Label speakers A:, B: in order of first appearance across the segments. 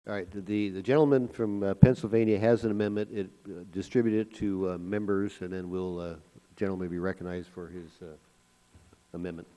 A: All right, the gentleman from Pennsylvania has an amendment. It distributed to members, and then gentleman be recognized for his amendment.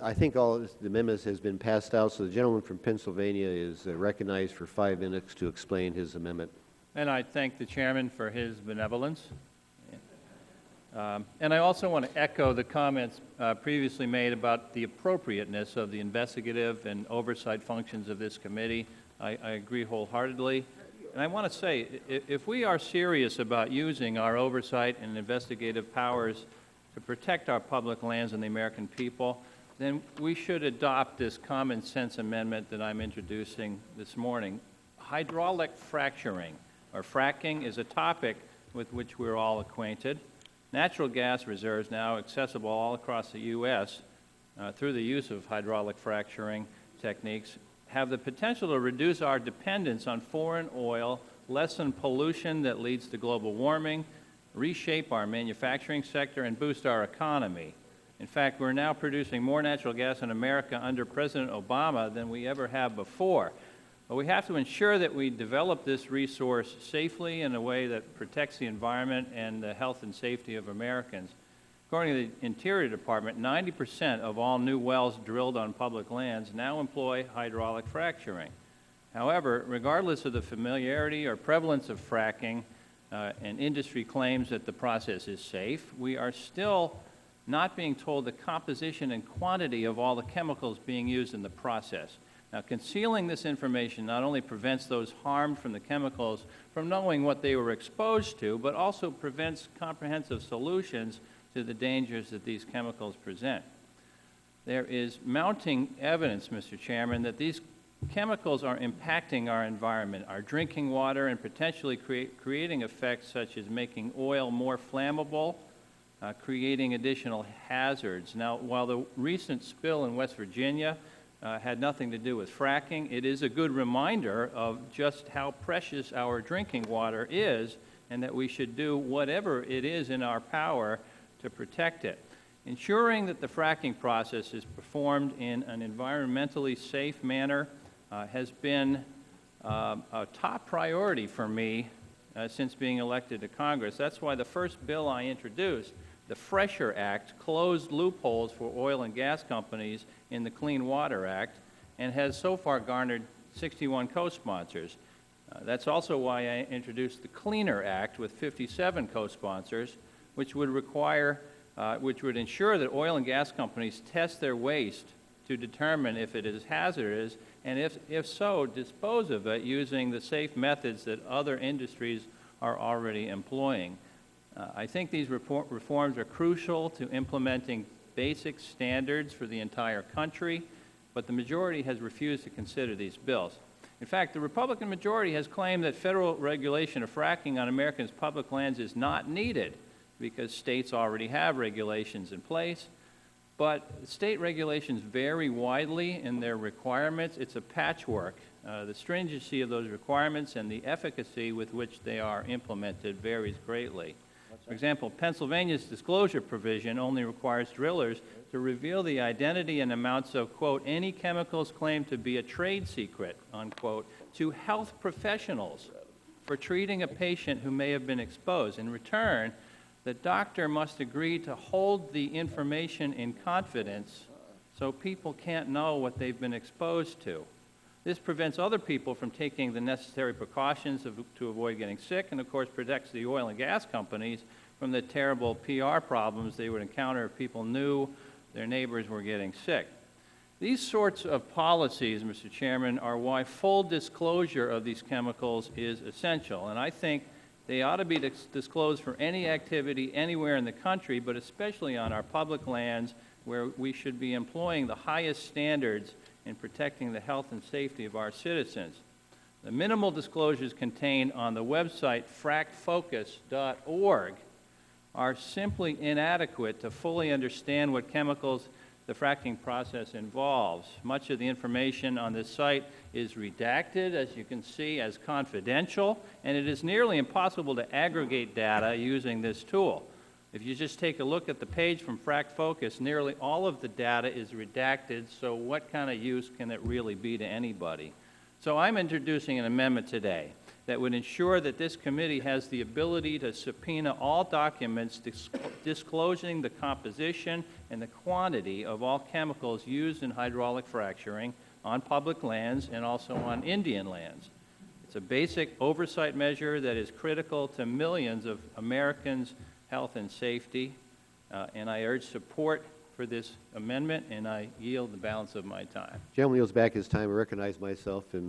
A: I think all of the amendments has been passed out, so the gentleman from Pennsylvania is recognized for 5 minutes to explain his amendment.
B: And I thank the chairman for his benevolence. And I also want to echo the comments previously made about the appropriateness of the investigative and oversight functions of this committee. I agree wholeheartedly. And I want to say, if we are serious about using our oversight and investigative powers to protect our public lands and the American people, then we should adopt this common sense amendment that I'm introducing this morning. Hydraulic fracturing, or fracking, is a topic with which we're all acquainted. Natural gas reserves, now accessible all across the U.S. Through the use of hydraulic fracturing techniques, have the potential to reduce our dependence on foreign oil, lessen pollution that leads to global warming, reshape our manufacturing sector, and boost our economy. In fact, we're now producing more natural gas in America under President Obama than we ever have before. But we have to ensure that we develop this resource safely in a way that protects the environment and the health and safety of Americans. According to the Interior Department, 90% of all new wells drilled on public lands now employ hydraulic fracturing. However, regardless of the familiarity or prevalence of fracking, and industry claims that the process is safe, we are still not being told the composition and quantity of all the chemicals being used in the process. Now, concealing this information not only prevents those harmed from the chemicals from knowing what they were exposed to, but also prevents comprehensive solutions to the dangers that these chemicals present. There is mounting evidence, Mr. Chairman, that these chemicals are impacting our environment, our drinking water, and potentially creating effects such as making oil more flammable, creating additional hazards. Now, while the recent spill in West Virginia had nothing to do with fracking, it is a good reminder of just how precious our drinking water is, and that we should do whatever it is in our power to protect it. Ensuring that the fracking process is performed in an environmentally safe manner has been a top priority for me since being elected to Congress. That's why the first bill I introduced, the Fresher Act, closed loopholes for oil and gas companies in the Clean Water Act, and has so far garnered 61 co-sponsors. That's also why I introduced the Cleaner Act with 57 co-sponsors, which would ensure that oil and gas companies test their waste to determine if it is hazardous, and if so, dispose of it using the safe methods that other industries are already employing. I think these reforms are crucial to implementing basic standards for the entire country, but the majority has refused to consider these bills. In fact, the Republican majority has claimed that federal regulation of fracking on Americans' public lands is not needed because states already have regulations in place. But state regulations vary widely in their requirements. It's a patchwork. The stringency of those requirements and the efficacy with which they are implemented varies greatly. For example, Pennsylvania's disclosure provision only requires drillers to reveal the identity and amounts of, quote, any chemicals claimed to be a trade secret, unquote, to health professionals for treating a patient who may have been exposed. In return, the doctor must agree to hold the information in confidence so people can't know what they've been exposed to. This prevents other people from taking the necessary precautions to avoid getting sick, and of course protects the oil and gas companies from the terrible PR problems they would encounter if people knew their neighbors were getting sick. These sorts of policies, Mr. Chairman, are why full disclosure of these chemicals is essential, and I think they ought to be disclosed for any activity anywhere in the country, but especially on our public lands where we should be employing the highest standards in protecting the health and safety of our citizens. The minimal disclosures contained on the website fracfocus.org are simply inadequate to fully understand what chemicals the fracking process involves. Much of the information on this site is redacted, as you can see, as confidential, and it is nearly impossible to aggregate data using this tool. If you just take a look at the page from Frac Focus, nearly all of the data is redacted, so what kind of use can it really be to anybody? So I'm introducing an amendment today that would ensure that this committee has the ability to subpoena all documents disclosing the composition and the quantity of all chemicals used in hydraulic fracturing on public lands and also on Indian lands. It's a basic oversight measure that is critical to millions of Americans' health and safety, and I urge support for this amendment, and I yield the balance of my time.
A: Gentleman yields back his time. I recognize myself and